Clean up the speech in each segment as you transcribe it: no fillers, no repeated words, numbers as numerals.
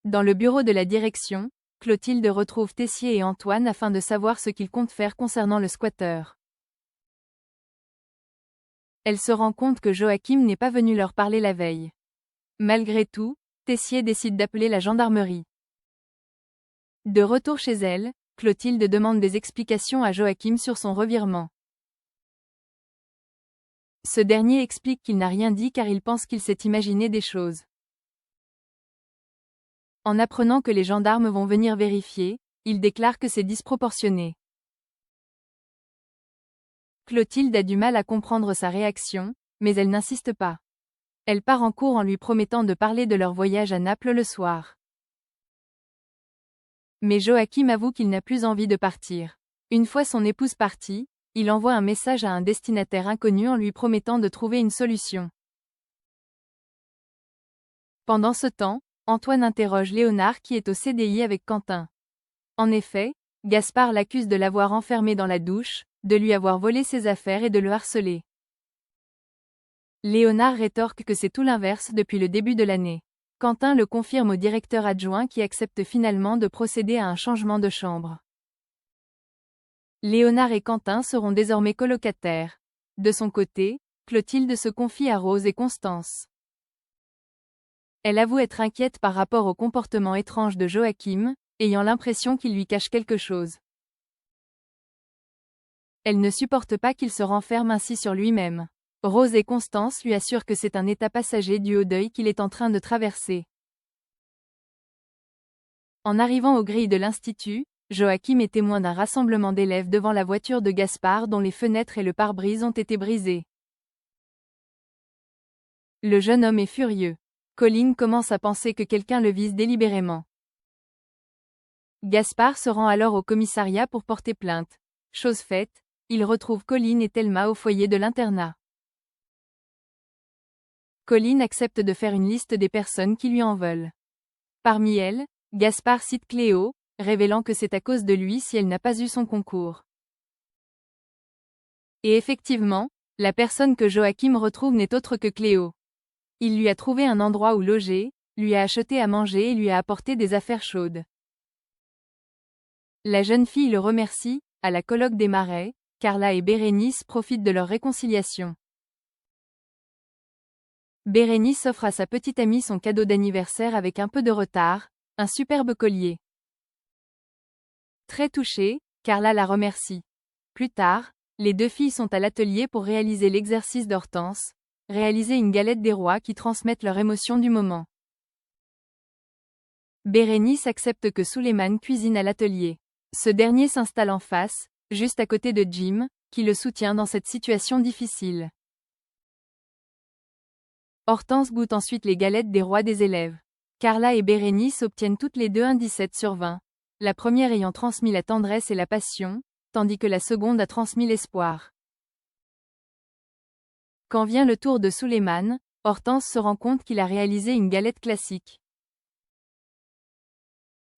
Dans le bureau de la direction, Clotilde retrouve Tessier et Antoine afin de savoir ce qu'ils comptent faire concernant le squatteur. Elle se rend compte que Joachim n'est pas venu leur parler la veille. Malgré tout, Tessier décide d'appeler la gendarmerie. De retour chez elle, Clotilde demande des explications à Joachim sur son revirement. Ce dernier explique qu'il n'a rien dit car il pense qu'il s'est imaginé des choses. En apprenant que les gendarmes vont venir vérifier, il déclare que c'est disproportionné. Clotilde a du mal à comprendre sa réaction, mais elle n'insiste pas. Elle part en cours en lui promettant de parler de leur voyage à Naples le soir. Mais Joachim avoue qu'il n'a plus envie de partir. Une fois son épouse partie, il envoie un message à un destinataire inconnu en lui promettant de trouver une solution. Pendant ce temps, Antoine interroge Léonard qui est au CDI avec Quentin. En effet, Gaspard l'accuse de l'avoir enfermé dans la douche, de lui avoir volé ses affaires et de le harceler. Léonard rétorque que c'est tout l'inverse depuis le début de l'année. Quentin le confirme au directeur adjoint qui accepte finalement de procéder à un changement de chambre. Léonard et Quentin seront désormais colocataires. De son côté, Clotilde se confie à Rose et Constance. Elle avoue être inquiète par rapport au comportement étrange de Joachim, ayant l'impression qu'il lui cache quelque chose. Elle ne supporte pas qu'il se renferme ainsi sur lui-même. Rose et Constance lui assurent que c'est un état passager dû au deuil qu'il est en train de traverser. En arrivant aux grilles de l'institut, Joachim est témoin d'un rassemblement d'élèves devant la voiture de Gaspard dont les fenêtres et le pare-brise ont été brisés. Le jeune homme est furieux. Colline commence à penser que quelqu'un le vise délibérément. Gaspard se rend alors au commissariat pour porter plainte. Chose faite, il retrouve Colline et Thelma au foyer de l'internat. Colline accepte de faire une liste des personnes qui lui en veulent. Parmi elles, Gaspard cite Cléo, révélant que c'est à cause de lui si elle n'a pas eu son concours. Et effectivement, la personne que Joachim retrouve n'est autre que Cléo. Il lui a trouvé un endroit où loger, lui a acheté à manger et lui a apporté des affaires chaudes. La jeune fille le remercie, à la colloque des Marais, Carla et Bérénice profitent de leur réconciliation. Bérénice offre à sa petite amie son cadeau d'anniversaire avec un peu de retard, un superbe collier. Très touchée, Carla la remercie. Plus tard, les deux filles sont à l'atelier pour réaliser l'exercice d'Hortense, réaliser une galette des rois qui transmettent leur émotion du moment. Bérénice accepte que Suleiman cuisine à l'atelier. Ce dernier s'installe en face, juste à côté de Jim, qui le soutient dans cette situation difficile. Hortense goûte ensuite les galettes des rois des élèves. Carla et Bérénice obtiennent toutes les deux un 17 sur 20, la première ayant transmis la tendresse et la passion, tandis que la seconde a transmis l'espoir. Quand vient le tour de Suleiman, Hortense se rend compte qu'il a réalisé une galette classique.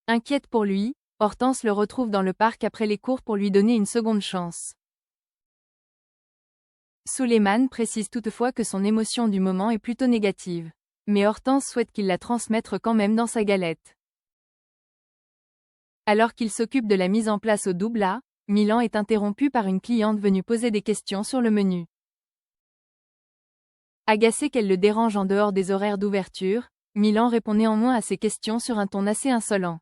Inquiète pour lui, Hortense le retrouve dans le parc après les cours pour lui donner une seconde chance. Suleiman précise toutefois que son émotion du moment est plutôt négative. Mais Hortense souhaite qu'il la transmette quand même dans sa galette. Alors qu'il s'occupe de la mise en place au double A, Milan est interrompu par une cliente venue poser des questions sur le menu. Agacé qu'elle le dérange en dehors des horaires d'ouverture, Milan répond néanmoins à ses questions sur un ton assez insolent.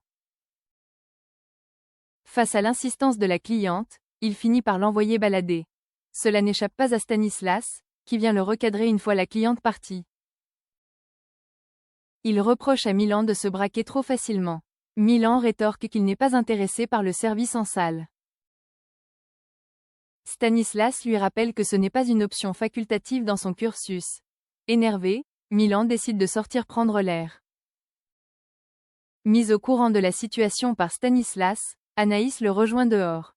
Face à l'insistance de la cliente, il finit par l'envoyer balader. Cela n'échappe pas à Stanislas, qui vient le recadrer une fois la cliente partie. Il reproche à Milan de se braquer trop facilement. Milan rétorque qu'il n'est pas intéressé par le service en salle. Stanislas lui rappelle que ce n'est pas une option facultative dans son cursus. Énervé, Milan décide de sortir prendre l'air. Mise au courant de la situation par Stanislas, Anaïs le rejoint dehors.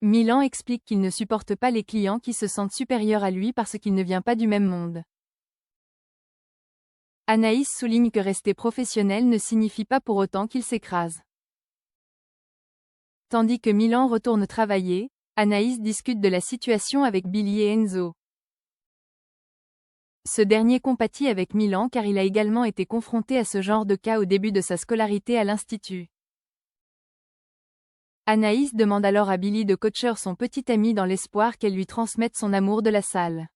Milan explique qu'il ne supporte pas les clients qui se sentent supérieurs à lui parce qu'il ne vient pas du même monde. Anaïs souligne que rester professionnel ne signifie pas pour autant qu'il s'écrase. Tandis que Milan retourne travailler, Anaïs discute de la situation avec Billy et Enzo. Ce dernier compatit avec Milan car il a également été confronté à ce genre de cas au début de sa scolarité à l'institut. Anaïs demande alors à Billy de coacher son petit ami dans l'espoir qu'elle lui transmette son amour de la salle.